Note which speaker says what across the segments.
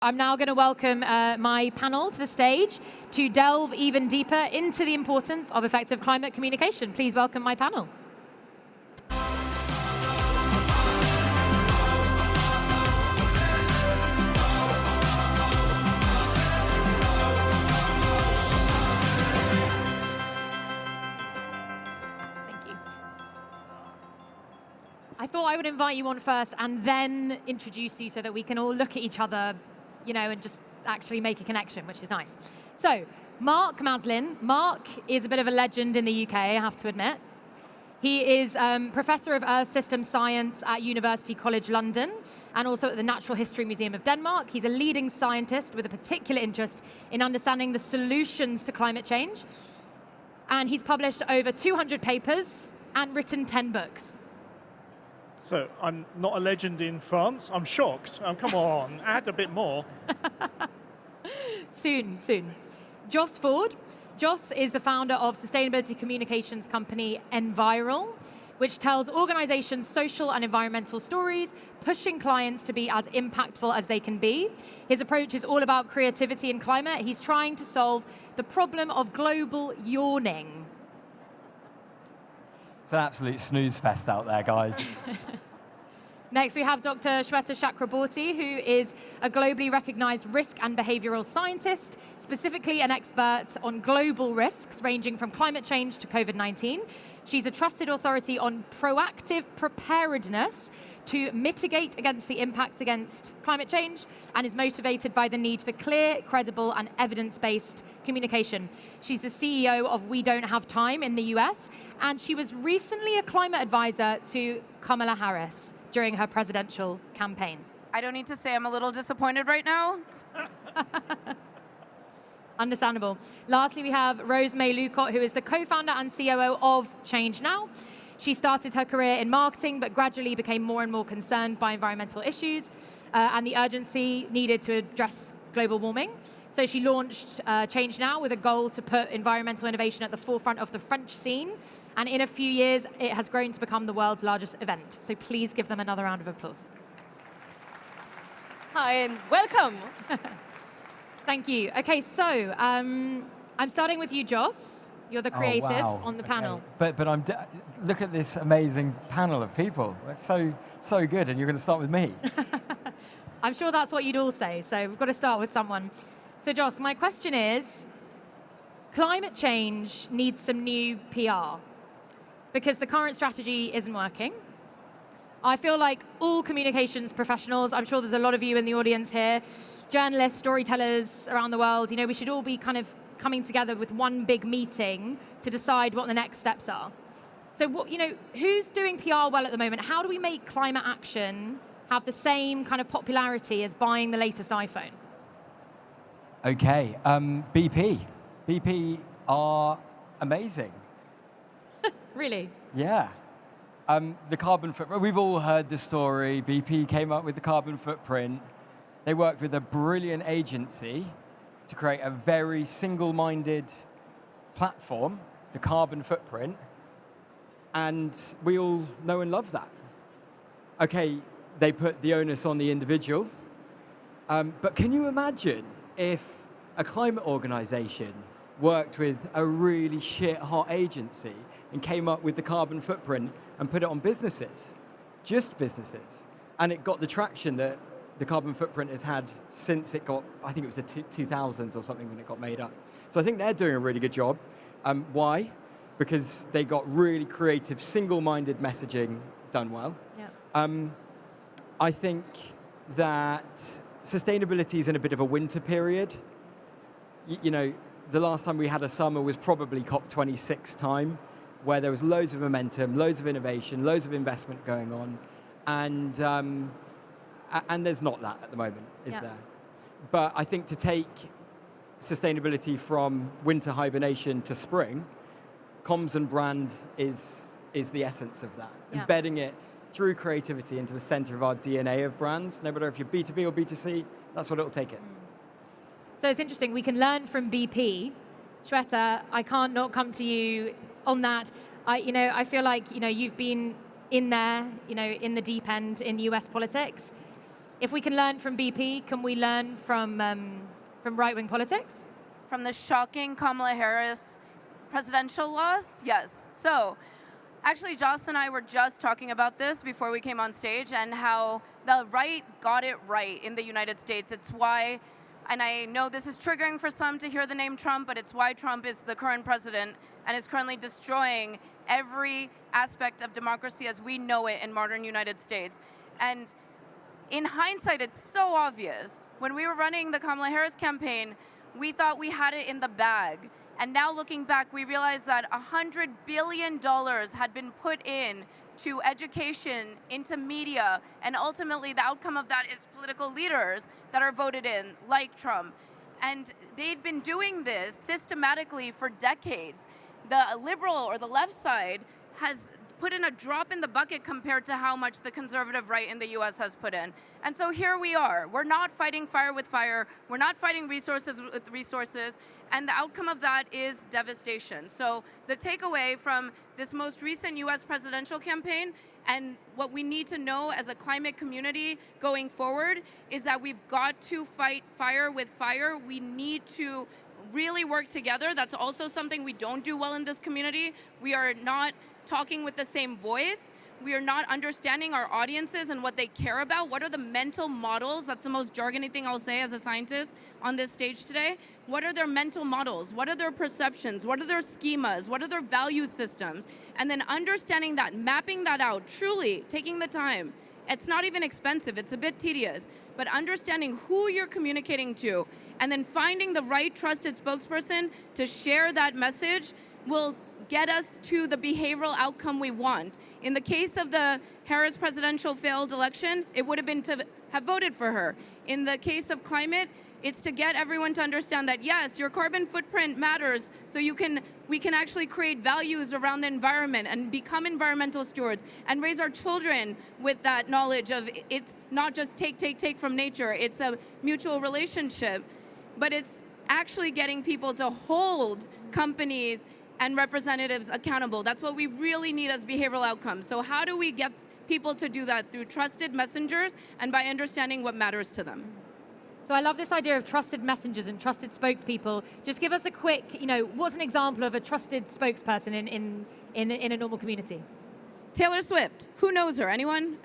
Speaker 1: I'm now going to welcome my panel to the stage to delve even deeper into the importance of effective climate communication. Please welcome my panel. Thank you. I thought I would invite you on first and then introduce you so that we can all look at each other, and just actually make a connection, which is nice. So, Mark Maslin. Mark is a bit of a legend in the UK, I have to admit. He is Professor of Earth System Science at University College London and also at the Natural History Museum of Denmark. He's a leading scientist with a particular interest in understanding the solutions to climate change. And he's published over 200 papers and written 10 books.
Speaker 2: So I'm not a legend in France. I'm shocked. Come on, add a bit more.
Speaker 1: Soon. Joss Ford. Joss is the founder of sustainability communications company Enviral, which tells organizations social and environmental stories, pushing clients to be as impactful as they can be. His approach is all about creativity and climate. He's trying to solve the problem of global yawning.
Speaker 3: It's an absolute snooze fest out there, guys.
Speaker 1: Next, we have Dr. Shweta Chakraborty, who is a globally recognized risk and behavioral scientist, specifically an expert on global risks ranging from climate change to COVID-19. She's a trusted authority on proactive preparedness to mitigate against the impacts against climate change and is motivated by the need for clear, credible, and evidence-based communication. She's the CEO of We Don't Have Time in the US, and she was recently a climate advisor to Kamala Harris during her presidential campaign.
Speaker 4: I don't need to say I'm a little disappointed right now.
Speaker 1: Understandable. Lastly, we have Rose May Lucott, who is the co-founder and COO of Change Now. She started her career in marketing, but gradually became more and more concerned by environmental issues and the urgency needed to address global warming. So she launched Change Now with a goal to put environmental innovation at the forefront of the French scene. And in a few years, it has grown to become the world's largest event. So please give them another round of applause.
Speaker 5: Hi, and welcome.
Speaker 1: Thank you. Okay, so I'm starting with you, Joss. You're the creative on the panel.
Speaker 3: But look at this amazing panel of people. It's so good, and you're going to start with me.
Speaker 1: I'm sure that's what you'd all say, so we've got to start with someone. So Joss, my question is, climate change needs some new PR because the current strategy isn't working. I feel like all communications professionals, I'm sure there's a lot of you in the audience here, journalists, storytellers around the world, we should all be kind of coming together with one big meeting to decide what the next steps are. So who's doing PR well at the moment? How do we make climate action have the same kind of popularity as buying the latest iPhone?
Speaker 3: Okay, BP. BP are amazing.
Speaker 1: Really?
Speaker 3: Yeah. The carbon footprint, we've all heard the story. BP came up with the carbon footprint. They worked with a brilliant agency to create a very single-minded platform, the carbon footprint, and we all know and love that. Okay, they put the onus on the individual, but can you imagine if a climate organization worked with a really shit-hot agency and came up with the carbon footprint and put it on businesses, just businesses, and it got the traction that the carbon footprint has had since it got, I think it was the 2000s or something when it got made up. So I think they're doing a really good job. Why? Because they got really creative, single-minded messaging done well.
Speaker 1: Yeah.
Speaker 3: I think that sustainability is in a bit of a winter period. The last time we had a summer was probably COP26 time, where there was loads of momentum, loads of innovation, loads of investment going on, and there's not that at the moment, is there? But I think to take sustainability from winter hibernation to spring, comms and brand is the essence of that.
Speaker 1: Yeah.
Speaker 3: Embedding it through creativity into the center of our DNA of brands, no matter if you're B2B or B2C, that's what it'll take it.
Speaker 1: So it's interesting, we can learn from BP. Shweta, I can't not come to you on that. I feel like, you've been in there, in the deep end in US politics. If we can learn from BP, can we learn from right-wing politics?
Speaker 4: From the shocking Kamala Harris presidential loss? Yes. So, actually, Joss and I were just talking about this before we came on stage and how the right got it right in the United States. It's why, and I know this is triggering for some to hear the name Trump, but it's why Trump is the current president and is currently destroying every aspect of democracy as we know it in modern United States. And in hindsight, it's so obvious. When we were running the Kamala Harris campaign, we thought we had it in the bag. And now looking back, we realized that $100 billion had been put in to education, into media, and ultimately the outcome of that is political leaders that are voted in, like Trump. And they'd been doing this systematically for decades. The liberal or the left side has put in a drop in the bucket compared to how much the conservative right in the US has put in. And so here we are. We're not fighting fire with fire. We're not fighting resources with resources. And the outcome of that is devastation. So the takeaway from this most recent US presidential campaign and what we need to know as a climate community going forward is that we've got to fight fire with fire. We need to really work together. That's also something we don't do well in this community. We are not talking with the same voice. We are not understanding our audiences and what they care about. What are the mental models? That's the most jargony thing I'll say as a scientist on this stage today. What are their mental models? What are their perceptions? What are their schemas? What are their value systems? And then understanding that, mapping that out, truly taking the time. It's not even expensive, it's a bit tedious, but understanding who you're communicating to and then finding the right trusted spokesperson to share that message will get us to the behavioral outcome we want. In the case of the Harris presidential failed election, it would have been to have voted for her. In the case of climate, it's to get everyone to understand that yes, your carbon footprint matters, so we can actually create values around the environment and become environmental stewards and raise our children with that knowledge of it's not just take from nature, it's a mutual relationship, but it's actually getting people to hold companies and representatives accountable. That's what we really need as behavioral outcomes. So how do we get people to do that? Through trusted messengers and by understanding what matters to them.
Speaker 1: So I love this idea of trusted messengers and trusted spokespeople. Just give us a quick, what's an example of a trusted spokesperson in a normal community?
Speaker 4: Taylor Swift, who knows her? Anyone?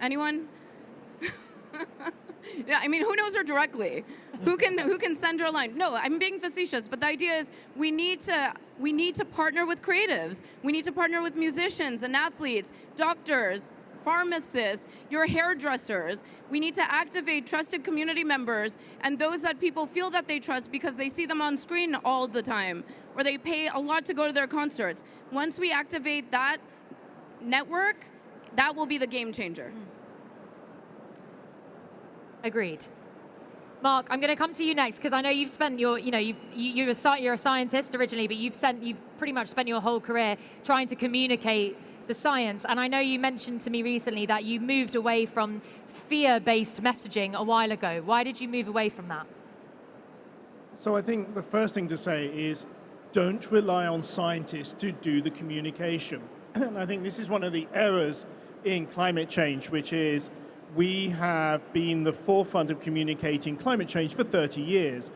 Speaker 4: Yeah, I mean, who knows her directly? Who can send her a line? No, I'm being facetious, but the idea is we need to partner with creatives. We need to partner with musicians and athletes, doctors, pharmacists, your hairdressers. We need to activate trusted community members and those that people feel that they trust because they see them on screen all the time, or they pay a lot to go to their concerts. Once we activate that network, that will be the game changer.
Speaker 1: Agreed. Mark, I'm going to come to you next because I know you've spent you're a scientist originally, but you've pretty much spent your whole career trying to communicate the science. And I know you mentioned to me recently that you moved away from fear-based messaging a while ago. Why did you move away from that?
Speaker 2: So I think the first thing to say is don't rely on scientists to do the communication. And I think this is one of the errors in climate change, which is we have been the forefront of communicating climate change for 30 years.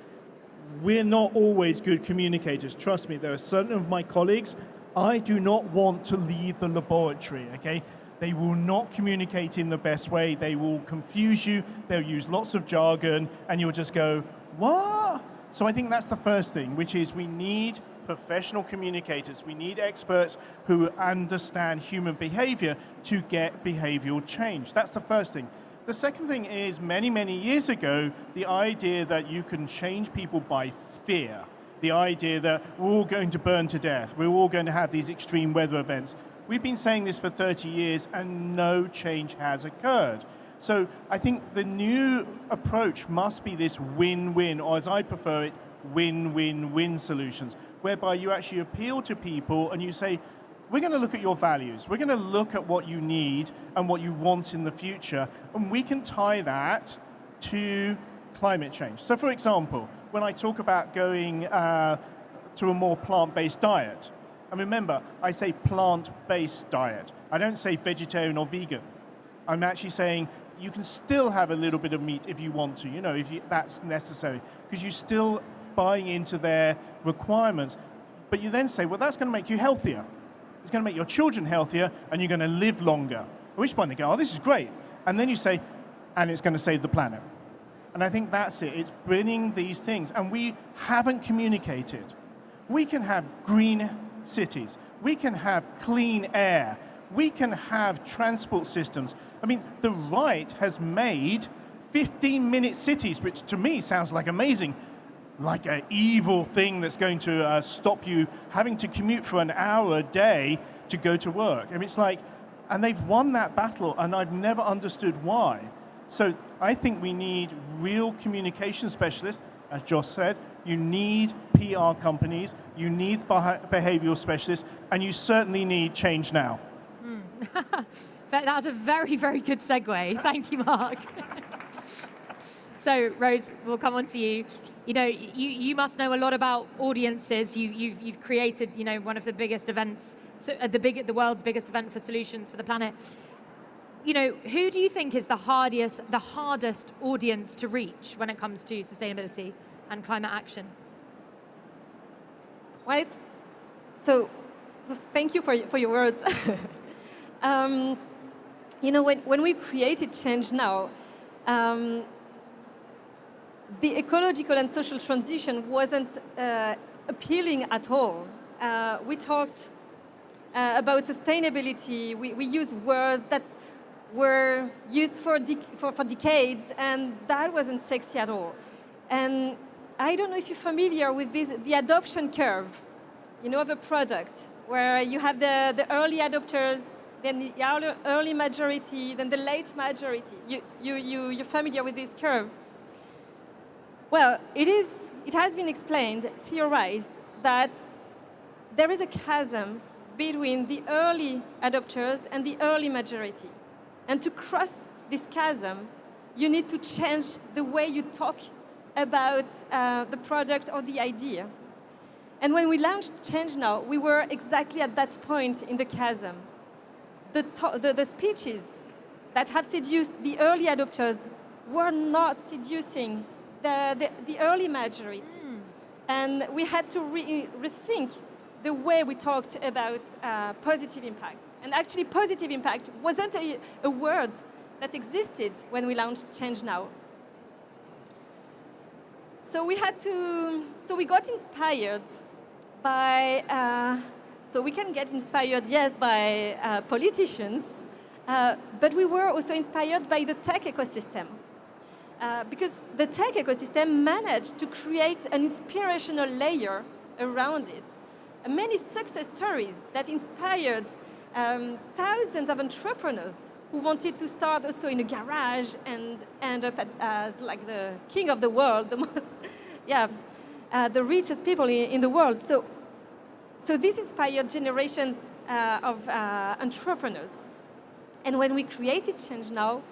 Speaker 2: We're not always good communicators. Trust me, there are certain of my colleagues, I do not want to leave the laboratory, okay? They will not communicate in the best way. They will confuse you. They'll use lots of jargon, and you'll just go, what? So I think that's the first thing, which is we need professional communicators. We need experts who understand human behavior to get behavioral change. That's the first thing. The second thing is many, many years ago, the idea that you can change people by fear, the idea that we're all going to burn to death, we're all going to have these extreme weather events. We've been saying this for 30 years and no change has occurred. So I think the new approach must be this win-win, or as I prefer it, win-win-win solutions, whereby you actually appeal to people and you say, we're going to look at your values, we're going to look at what you need and what you want in the future, and we can tie that to climate change. So for example, when I talk about going to a more plant-based diet, and remember, I say plant-based diet. I don't say vegetarian or vegan. I'm actually saying you can still have a little bit of meat if you want to, if that's necessary, because you're still buying into their requirements. But you then say, well, that's going to make you healthier. It's going to make your children healthier, and you're going to live longer. At which point they go, oh, this is great. And then you say, and it's going to save the planet. And I think that's it. It's bringing these things. And we haven't communicated. We can have green cities. We can have clean air. We can have transport systems. I mean, the right has made 15-minute cities, which to me sounds like amazing, like an evil thing that's going to stop you having to commute for an hour a day to go to work. I mean, it's like, and they've won that battle, and I've never understood why. So I think we need real communication specialists, as Josh said. You need PR companies, you need behavioral specialists, and you certainly need change now.
Speaker 1: That was a very, very good segue. Thank you, Mark. So, Rose, we'll come on to you. You must know a lot about audiences. You've created, one of the biggest events, the world's biggest event for solutions for the planet. Who do you think is the hardest audience to reach when it comes to sustainability and climate action?
Speaker 5: Well, so thank you for your words. When we created Change Now, the ecological and social transition wasn't appealing at all. We talked about sustainability. We used words that were used for decades, and that wasn't sexy at all. And I don't know if you're familiar with the adoption curve, of a product, where you have the early adopters, then the early majority, then the late majority. You're familiar with this curve? Well, it has been explained, theorized, that there is a chasm between the early adopters and the early majority. And to cross this chasm, you need to change the way you talk about the product or the idea. And when we launched Change Now, we were exactly at that point in the chasm. The speeches that have seduced the early adopters were not seducing the early majority. And we had to rethink the way we talked about positive impact. And actually, positive impact wasn't a word that existed when we launched Change Now. So we got inspired by, so we can get inspired, yes, by politicians, but we were also inspired by the tech ecosystem. Because the tech ecosystem managed to create an inspirational layer around it. Many success stories that inspired thousands of entrepreneurs who wanted to start also in a garage and end up as like the king of the world, the most, the richest people in the world. So this inspired generations of entrepreneurs. And when we created Change Now,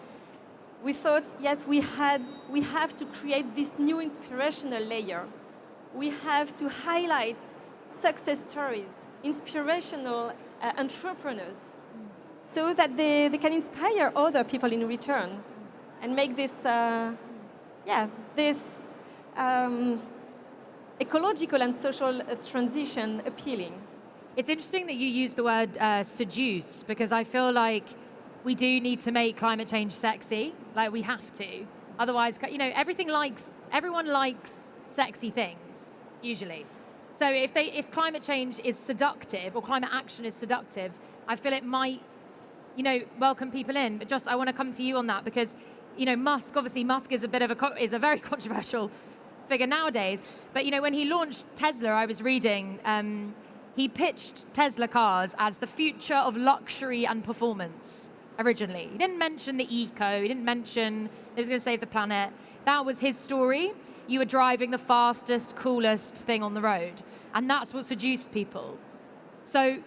Speaker 5: we thought, yes, we have to create this new inspirational layer. We have to highlight success stories, inspirational entrepreneurs, so that they can inspire other people in return and make this, ecological and social transition appealing.
Speaker 1: It's interesting that you use the word seduce, because I feel like we do need to make climate change sexy, like we have to. Otherwise, everyone likes sexy things, usually. So if climate change is seductive, or climate action is seductive, I feel it might, welcome people in. But just, I want to come to you on that, because, Musk is is a very controversial figure nowadays. But, when he launched Tesla, I was reading, he pitched Tesla cars as the future of luxury and performance. Originally, he didn't mention the eco, he didn't mention he was going to save the planet. That was his story. You were driving the fastest, coolest thing on the road, and that's what seduced people. So,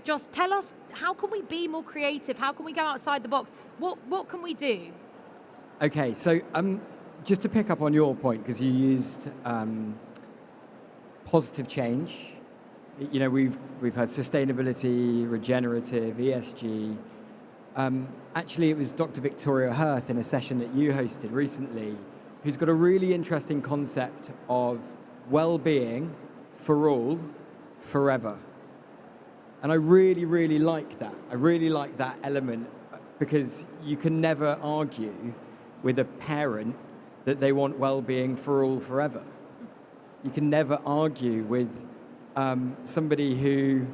Speaker 1: just tell us, how can we be more creative? How can we go outside the box? What can we do?
Speaker 3: Okay, so just to pick up on your point, because you used positive change. We've had sustainability, regenerative, ESG. Actually, it was Dr. Victoria Hirth in a session that you hosted recently, who's got a really interesting concept of well-being for all, forever. And I really, really like that. I really like that element because you can never argue with a parent that they want well-being for all, forever. You can never argue with somebody who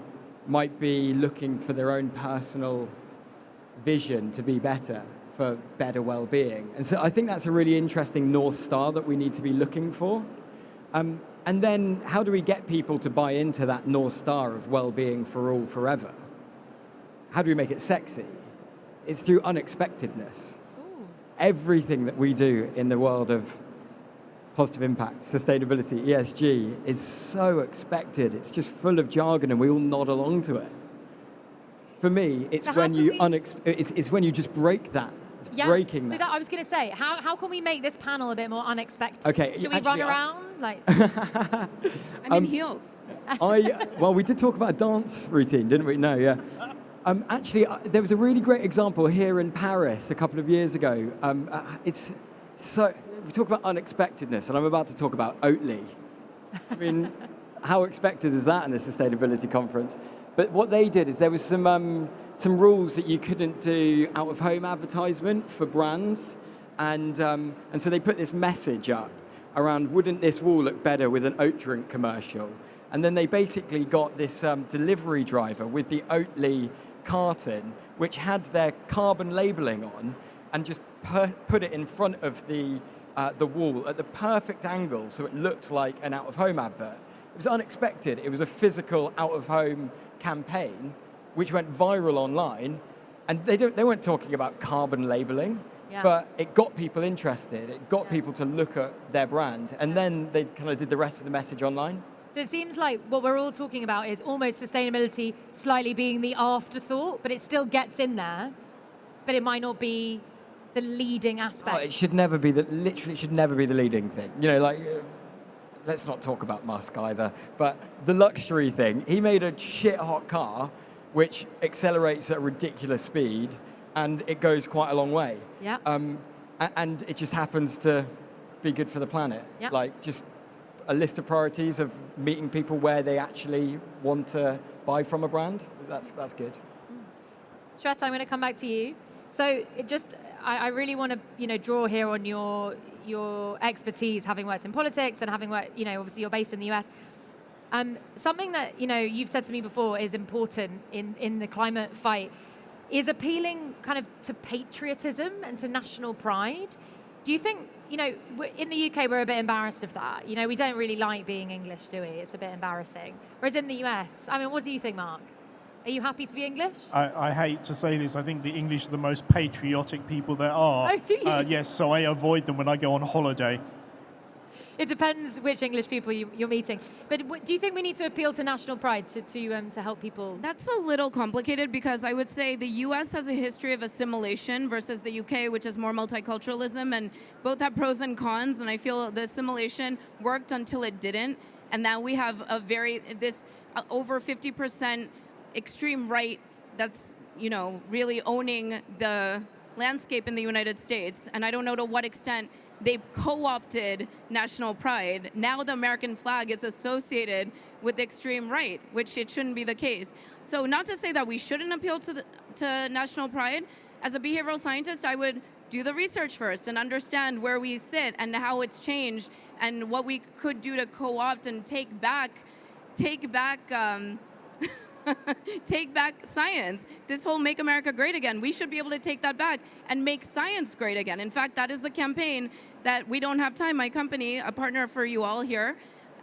Speaker 3: might be looking for their own personal vision to be better, for better well-being. And so I think that's a really interesting North Star that we need to be looking for. And then how do we get people to buy into that North Star of well-being for all, forever? How do we make it sexy? It's through unexpectedness.
Speaker 1: Ooh.
Speaker 3: Everything that we do in the world of positive impact, sustainability, ESG is so expected. It's just full of jargon and we all nod along to it. For me, it's
Speaker 1: So
Speaker 3: when you it's when you just break that. It's breaking
Speaker 1: so
Speaker 3: that.
Speaker 1: I was going to say, how can we make this panel a bit more unexpected?
Speaker 3: Okay,
Speaker 1: Should we
Speaker 3: actually,
Speaker 1: run around? Like,
Speaker 4: I'm in heels.
Speaker 3: Well, we did talk about a dance routine, didn't we? No, yeah. Actually, there was a really great example here in Paris a couple of years ago. It's so we talk about unexpectedness, and I'm about to talk about Oatly. I mean, how expected is that in a sustainability conference? But what they did is there was some rules that you couldn't do out-of-home advertisement for brands, and so they put this message up around, wouldn't this wall look better with an oat drink commercial? And then they basically got this delivery driver with the Oatly carton, which had their carbon labeling on, and just put it in front of the wall at the perfect angle so it looked like an out-of-home advert. It was unexpected. It was a physical out-of-home campaign which went viral online, and they weren't talking about carbon labeling, but it got people interested. It got people to look at their brand, and then they kind of did the rest of the message online.
Speaker 1: so it seems like what we're all talking about is almost sustainability slightly being the afterthought, but it still gets in there, but it might not be the leading aspect.
Speaker 3: Oh, it should never be literally should never be the leading thing. You know, like, let's not talk about Musk either, but the luxury thing, he made a shit hot car which accelerates at a ridiculous speed and it goes quite a long way.
Speaker 1: Yeah.
Speaker 3: And it just happens to be good for the planet.
Speaker 1: Yeah.
Speaker 3: Like, just a list of priorities of meeting people where they actually want to buy from a brand. That's good.
Speaker 1: Shweta, I'm going to come back to you. So I really want to, draw here on your expertise, having worked in politics and having worked, obviously you're based in the US. Something that, you've said to me before is important in the climate fight is appealing kind of to patriotism and to national pride. Do you think, in the UK, we're a bit embarrassed of that. We don't really like being English, do we? It's a bit embarrassing. Whereas in the US, what do you think, Mark? Are you happy to be English?
Speaker 2: I hate to say this. I think the English are the most patriotic people there are.
Speaker 1: Oh, do you?
Speaker 2: Yes, so I avoid them when I go on holiday.
Speaker 1: It depends which English people you're meeting. But do you think we need to appeal to national pride to help people?
Speaker 4: That's a little complicated because I would say the US has a history of assimilation versus the UK, which is more multiculturalism, and both have pros and cons. And I feel the assimilation worked until it didn't. And now we have over 50% extreme right that's, really owning the landscape in the United States. And I don't know to what extent they've co-opted national pride. Now the American flag is associated with the extreme right, which it shouldn't be the case. So not to say that we shouldn't appeal to national pride. As a behavioral scientist, I would do the research first and understand where we sit and how it's changed and what we could do to co-opt and take back take back science. This whole Make America Great Again, we should be able to take that back and make science great again. In fact, that is the campaign that We Don't Have Time, my company, a partner for you all here,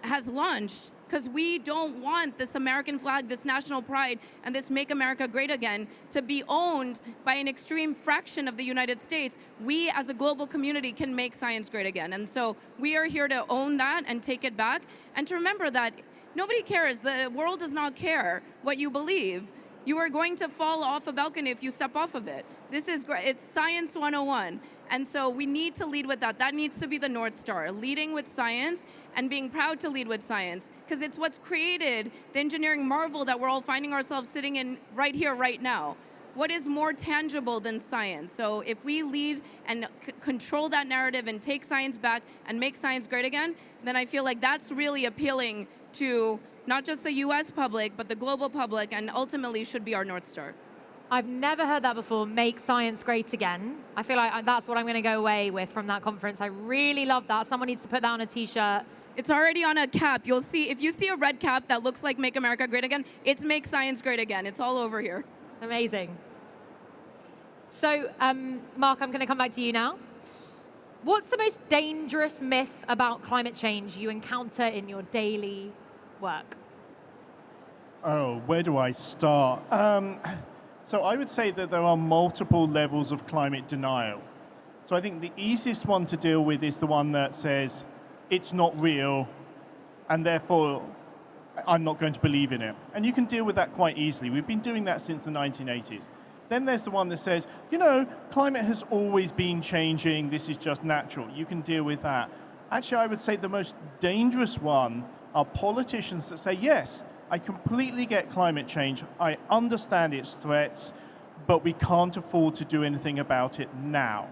Speaker 4: has launched. Because we don't want this American flag, this national pride, and this Make America Great Again to be owned by an extreme fraction of the United States. We, as a global community, can make science great again. And so we are here to own that and take it back, and to remember that nobody cares. The world does not care what you believe. You are going to fall off a balcony if you step off of it. This is great. It's Science 101. And so we need to lead with that. That needs to be the North Star, leading with science and being proud to lead with science, because it's what's created the engineering marvel that we're all finding ourselves sitting in right here, right now. what is more tangible than science? So if we lead and control that narrative and take science back and make science great again, then I feel like that's really appealing to not just the US public, but the global public, and ultimately should be our North Star.
Speaker 1: I've never heard that before, make science great again. I feel like that's what I'm going to go away with from that conference. I really love that. Someone needs to put that on a t-shirt.
Speaker 4: It's already on a cap. You'll see, if you see a red cap that looks like Make America Great Again, it's Make Science Great Again. It's all over here.
Speaker 1: Amazing. So, Mark, I'm going to come back to you now. What's the most dangerous myth about climate change you encounter in your daily work?
Speaker 2: Oh, where do I start? So I would say that there are multiple levels of climate denial. So I think the easiest one to deal with is the one that says, it's not real, and therefore I'm not going to believe in it. And you can deal with that quite easily. We've been doing that since the 1980s. Then there's the one that says, you know, climate has always been changing, this is just natural. You can deal with that. Actually, I would say the most dangerous one are politicians that say, yes, I completely get climate change, I understand its threats, but we can't afford to do anything about it now.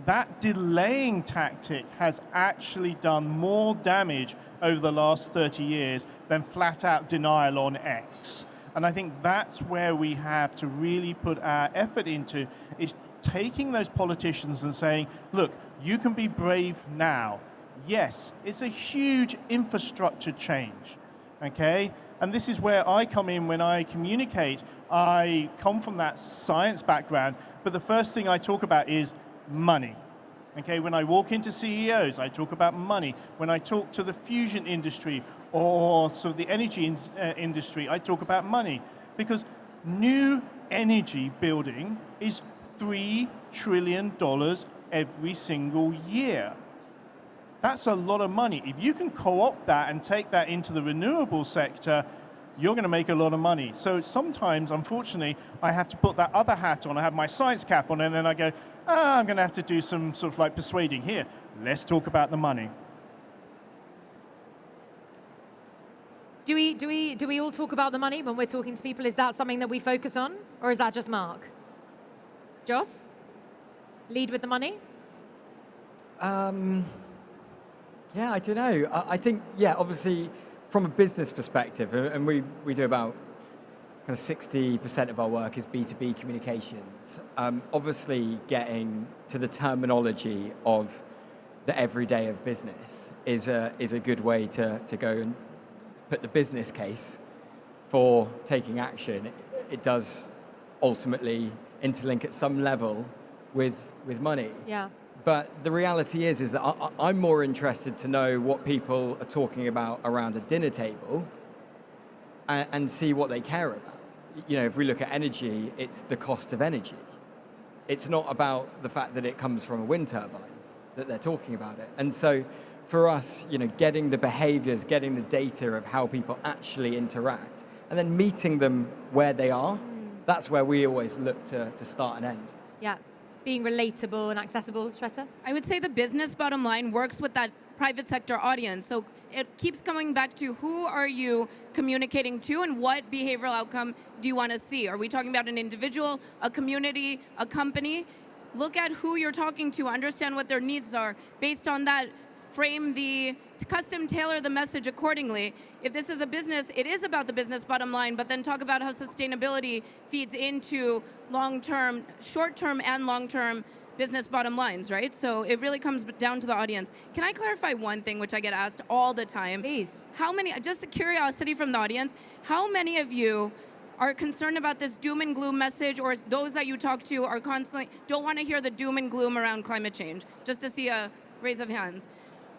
Speaker 2: That delaying tactic has actually done more damage over the last 30 years than flat out denial on X. And I think that's where we have to really put our effort into, is taking those politicians and saying, look, you can be brave now. Yes, it's a huge infrastructure change, okay? And this is where I come in when I communicate. I come from that science background, but the first thing I talk about is money. Okay, when I walk into CEOs, I talk about money. When I talk to the fusion industry or sort of the energy industry, I talk about money. Because new energy building is $3 trillion every single year. That's a lot of money. If you can co-opt that and take that into the renewable sector, you're going to make a lot of money. So sometimes, unfortunately, I have to put that other hat on. I have my science cap on, and then I go, I'm going to have to do some sort of like persuading here. Let's talk about the money.
Speaker 1: Do we all talk about the money when we're talking to people? Is that something that we focus on, or is that just Mark? Joss? Lead with the money?
Speaker 3: Yeah, I don't know. I think, yeah, obviously, from a business perspective, and we do about kind of 60% of our work is B2B communications. Obviously, getting to the terminology of the everyday of business is a good way to go and put the business case for taking action. It does ultimately interlink at some level with money.
Speaker 1: Yeah.
Speaker 3: But the reality is that I'm more interested to know what people are talking about around a dinner table and see what they care about. You know, if we look at energy, it's the cost of energy. It's not about the fact that it comes from a wind turbine, that they're talking about it. And so for us, you know, getting the behaviors, getting the data of how people actually interact, and then meeting them where they are, that's where we always look to start and end.
Speaker 1: Yeah. Being relatable and accessible, Shweta?
Speaker 4: I would say the business bottom line works with that private sector audience. So it keeps coming back to who are you communicating to and what behavioral outcome do you want to see? Are we talking about an individual, a community, a company? Look at who you're talking to, understand what their needs are. Based on that, frame the custom tailor the message accordingly. If this is a business, it is about the business bottom line, but then talk about how sustainability feeds into long-term, short-term and long-term business bottom lines, right? So it really comes down to the audience. Can I clarify one thing which I get asked all the time?
Speaker 1: Please.
Speaker 4: How many, just a curiosity from the audience, how many of you are concerned about this doom and gloom message, or those that you talk to are constantly, don't want to hear the doom and gloom around climate change? Just to see a raise of hands.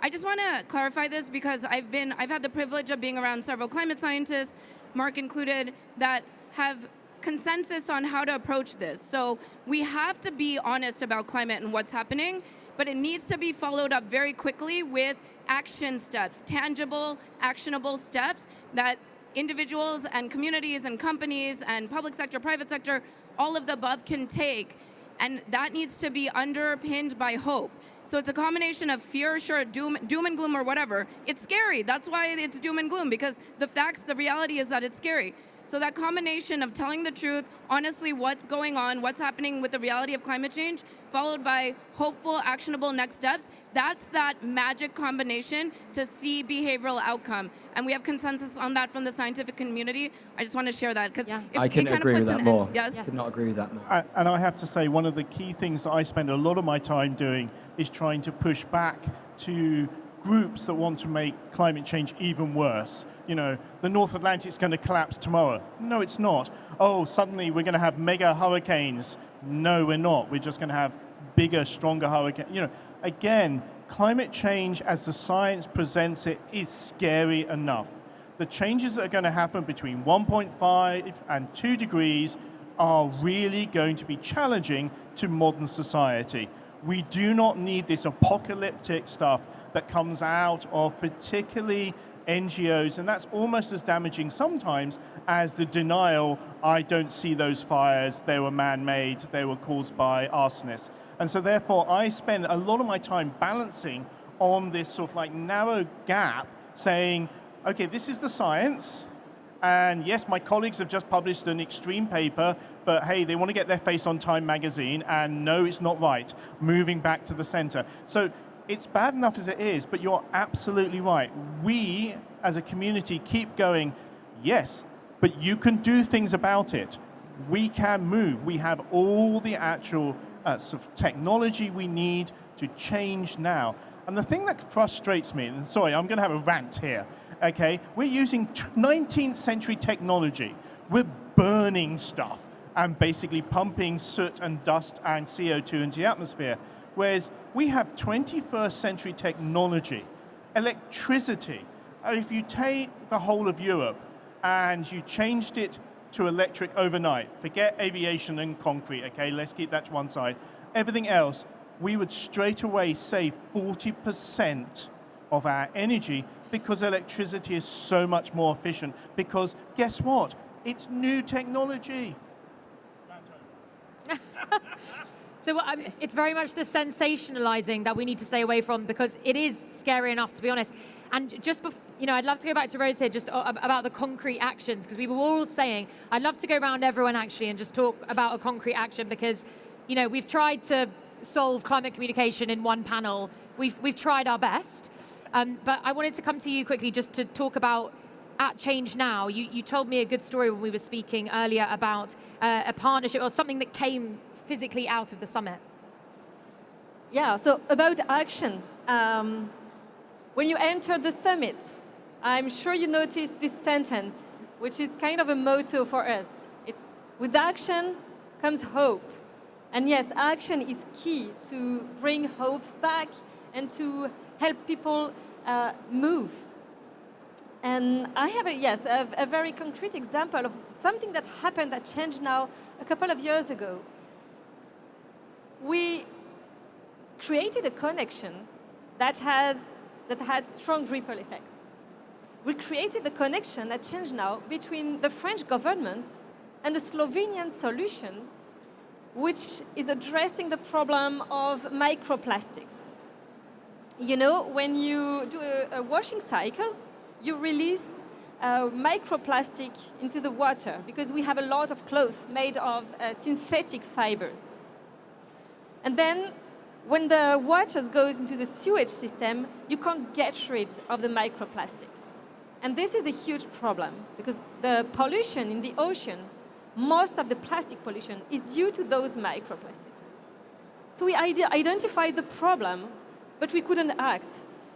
Speaker 4: I just want to clarify this because I've had the privilege of being around several climate scientists, Mark included, that have consensus on how to approach this. So we have to be honest about climate and what's happening, but it needs to be followed up very quickly with action steps, tangible, actionable steps that individuals and communities and companies and public sector, private sector, all of the above can take. And that needs to be underpinned by hope. So it's a combination of fear, sure, doom and gloom or whatever. It's scary. That's why it's doom and gloom, because the reality is that it's scary. So that combination of telling the truth, honestly, what's going on, what's happening with the reality of climate change, followed by hopeful, actionable next steps, that's that magic combination to see behavioral outcome. And we have consensus on that from the scientific community. I just want to share that because
Speaker 3: I couldn't agree with that more.
Speaker 4: Yes.
Speaker 3: Could not agree with that more.
Speaker 2: And I have to say, one of the key things that I spend a lot of my time doing is trying to push back to groups that want to make climate change even worse. You know, the North Atlantic's going to collapse tomorrow. No, it's not. Oh, suddenly we're going to have mega hurricanes. No, we're not. We're just going to have bigger, stronger hurricanes. You know, again, climate change as the science presents it is scary enough. The changes that are going to happen between 1.5 and 2 degrees are really going to be challenging to modern society. We do not need this apocalyptic stuff that comes out of particularly NGOs, and that's almost as damaging sometimes as the denial, I don't see those fires, they were man-made, they were caused by arsonists. And so therefore I spend a lot of my time balancing on this sort of like narrow gap, saying, okay, this is the science, and yes, my colleagues have just published an extreme paper, but hey, they want to get their face on Time magazine, and no, it's not right, moving back to the center. So it's bad enough as it is, but you're absolutely right. We, as a community, keep going, yes, but you can do things about it. We can move. We have all the actual sort of technology we need to change now. And the thing that frustrates me, and sorry, I'm going to have a rant here, okay? We're using 19th century technology. We're burning stuff and basically pumping soot and dust and CO2 into the atmosphere. Whereas we have 21st century technology, electricity. And if you take the whole of Europe and you changed it to electric overnight, forget aviation and concrete, okay, let's keep that to one side. Everything else, we would straight away save 40% of our energy because electricity is so much more efficient. Because guess what? It's new technology.
Speaker 1: So it's very much the sensationalizing that we need to stay away from, because it is scary enough, to be honest. And just, I'd love to go back to Rose here just about the concrete actions, because we were all saying, I'd love to go around everyone actually and just talk about a concrete action, because, we've tried to solve climate communication in one panel. We've tried our best. But I wanted to come to you quickly just to talk about at Change Now. You told me a good story when we were speaking earlier about a partnership or something that came physically out of the summit.
Speaker 5: Yeah, so about action. When you enter the summit, I'm sure you noticed this sentence, which is kind of a motto for us. It's, with action comes hope. And yes, action is key to bring hope back and to help people move. And I have a very concrete example of something that happened at Change Now a couple of years ago. We created a connection that had strong ripple effects. We created a connection at Change Now between the French government and the Slovenian solution, which is addressing the problem of microplastics. When you do a washing cycle, you release microplastic into the water because we have a lot of clothes made of synthetic fibers. And then when the water goes into the sewage system, you can't get rid of the microplastics. And this is a huge problem because the pollution in the ocean, most of the plastic pollution is due to those microplastics. So we identified the problem, but we couldn't act.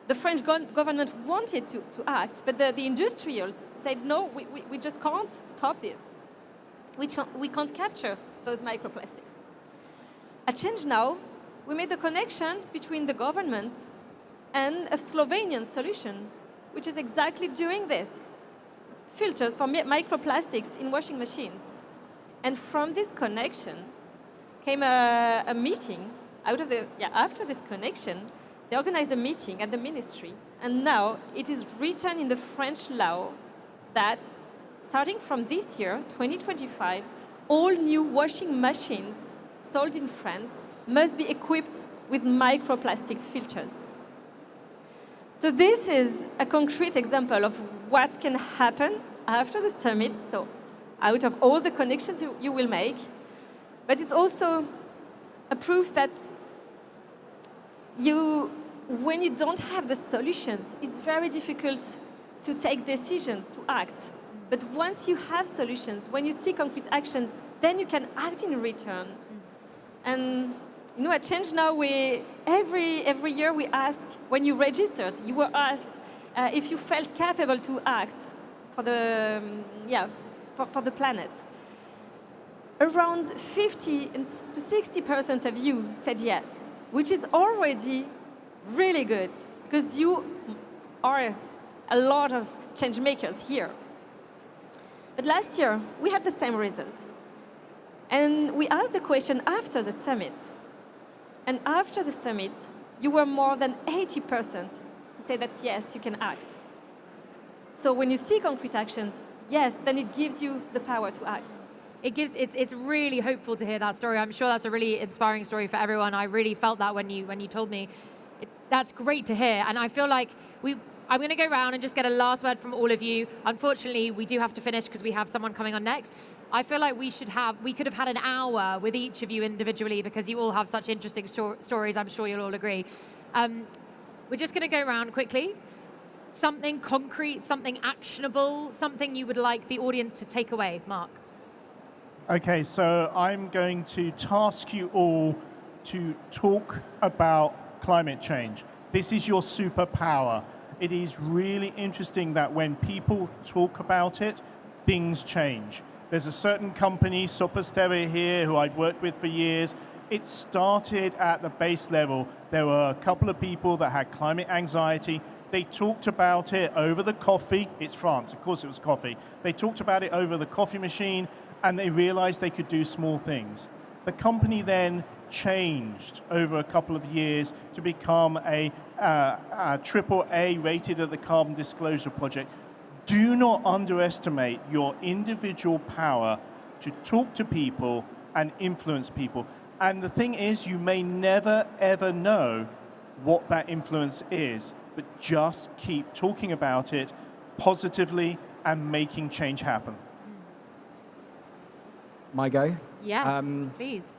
Speaker 5: The French government wanted to act, but the industrials said, no, we just can't stop this. We can't capture those microplastics. At Change Now, we made the connection between the government and a Slovenian solution, which is exactly doing this. Filters for microplastics in washing machines. And from this connection came a meeting. After this connection, they organized a meeting at the ministry, and now it is written in the French law that starting from this year, 2025, all new washing machines sold in France must be equipped with microplastic filters. So this is a concrete example of what can happen after the summit, so out of all the connections you will make. But it's also a proof that when you don't have the solutions, it's very difficult to take decisions, to act. But once you have solutions, when you see concrete actions, then you can act in return. And at Change Now, every year we ask, when you registered, you were asked if you felt capable to act for the planet. Around 50 to 60% of you said yes, which is already really good, because you are a lot of change makers here. But last year, we had the same result. And we asked the question after the summit. And after the summit, you were more than 80% to say that, yes, you can act. So when you see concrete actions, yes, then it gives you the power to act.
Speaker 1: It's really hopeful to hear that story. I'm sure that's a really inspiring story for everyone. I really felt that when you told me. That's great to hear. And I feel like I'm going to go around and just get a last word from all of you. Unfortunately, we do have to finish because we have someone coming on next. I feel like we could have had an hour with each of you individually because you all have such interesting stories. I'm sure you'll all agree. We're just going to go around quickly. Something concrete, something actionable, something you would like the audience to take away. Mark.
Speaker 2: Okay, so I'm going to task you all to talk about climate change. This is your superpower. It is really interesting that when people talk about it, things change. There's a certain company, Sopasteria here, who I've worked with for years. It started at the base level. There were a couple of people that had climate anxiety. They talked about it over the coffee. It's France, of course it was coffee. They talked about it over the coffee machine, and they realized they could do small things. The company then changed over a couple of years to become a AAA rated at the Carbon Disclosure Project. Do not underestimate your individual power to talk to people and influence people. And the thing is, you may never, ever know what that influence is, but just keep talking about it positively and making change happen.
Speaker 3: My go?
Speaker 1: Yes, please.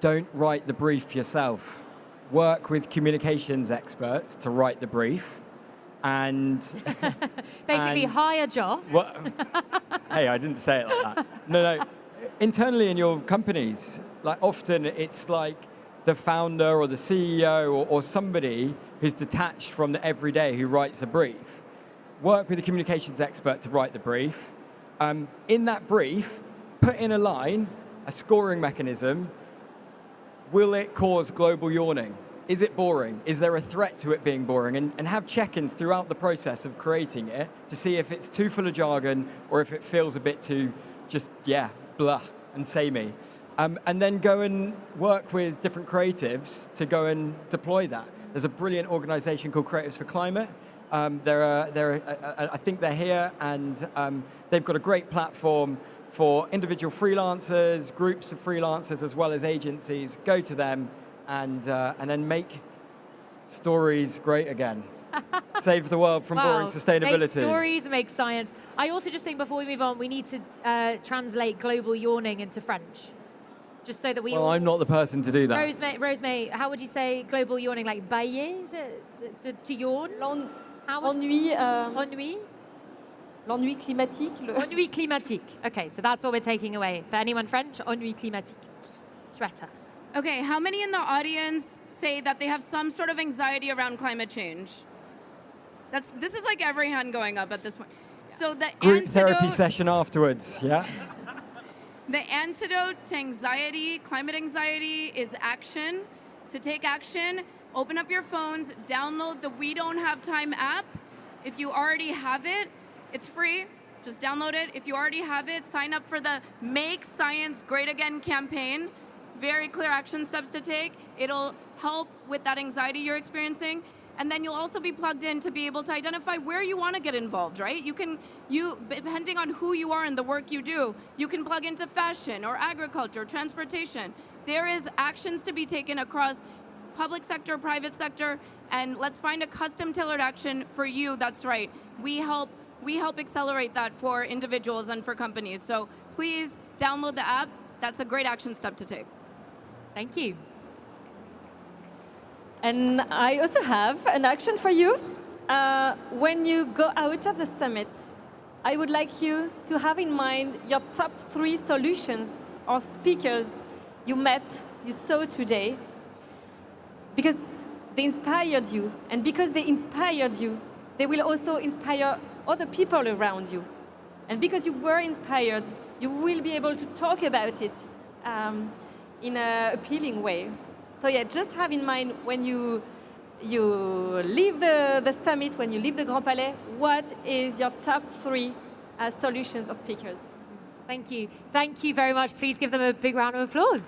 Speaker 3: Don't write the brief yourself. Work with communications experts to write the brief. And
Speaker 1: basically hire Joss.
Speaker 3: Hey, I didn't say it like that. No. Internally in your companies, like often it's like the founder or the CEO or somebody who's detached from the everyday who writes a brief. Work with a communications expert to write the brief. In that brief, put in a line, a scoring mechanism. Will it cause global warming? Is it boring? Is there a threat to it being boring? And have check-ins throughout the process of creating it to see if it's too full of jargon or if it feels a bit too just, blah and samey. And then go and work with different creatives to go and deploy that. There's a brilliant organization called Creatives for Climate. I think they're here, and they've got a great platform for individual freelancers, groups of freelancers, as well as agencies. Go to them and then make stories great again. Save the world from boring sustainability.
Speaker 1: Make stories, make science. I also just think before we move on, we need to translate global yawning into French. Just so that we all...
Speaker 3: I'm not the person to do that.
Speaker 1: Rosemary, how would you say global yawning? Like bailler? Is it to yawn?
Speaker 5: Ennui.
Speaker 1: Ennui?
Speaker 5: L'ennui climatique.
Speaker 1: Ennui climatique. Okay, so that's what we're taking away. For anyone French, ennui climatique. Shweta.
Speaker 4: Okay, how many in the audience say that they have some sort of anxiety around climate change? This is like every hand going up at this point. So the
Speaker 3: group therapy session afterwards, yeah?
Speaker 4: The antidote to anxiety, climate anxiety, is action. To take action, open up your phones, download the We Don't Have Time app. If you already have it, it's free. Just download it. If you already have it, sign up for the Make Science Great Again campaign. Very clear action steps to take. It'll help with that anxiety you're experiencing. And then you'll also be plugged in to be able to identify where you want to get involved, right? Depending on who you are and the work you do, you can plug into fashion or agriculture, transportation. There is actions to be taken across public sector, private sector, and let's find a custom tailored action for you that's right. We help accelerate that for individuals and for companies. So please download the app. That's a great action step to take.
Speaker 1: Thank you.
Speaker 5: And I also have an action for you. When you go out of the summit, I would like you to have in mind your top 3 solutions or speakers you met, you saw today, because they inspired you. And because they inspired you, they will also inspire other people around you. And because you were inspired, you will be able to talk about it in an appealing way. So yeah, just have in mind when you leave the summit, when you leave the Grand Palais, what is your top 3 solutions or speakers?
Speaker 1: Thank you. Thank you very much. Please give them a big round of applause.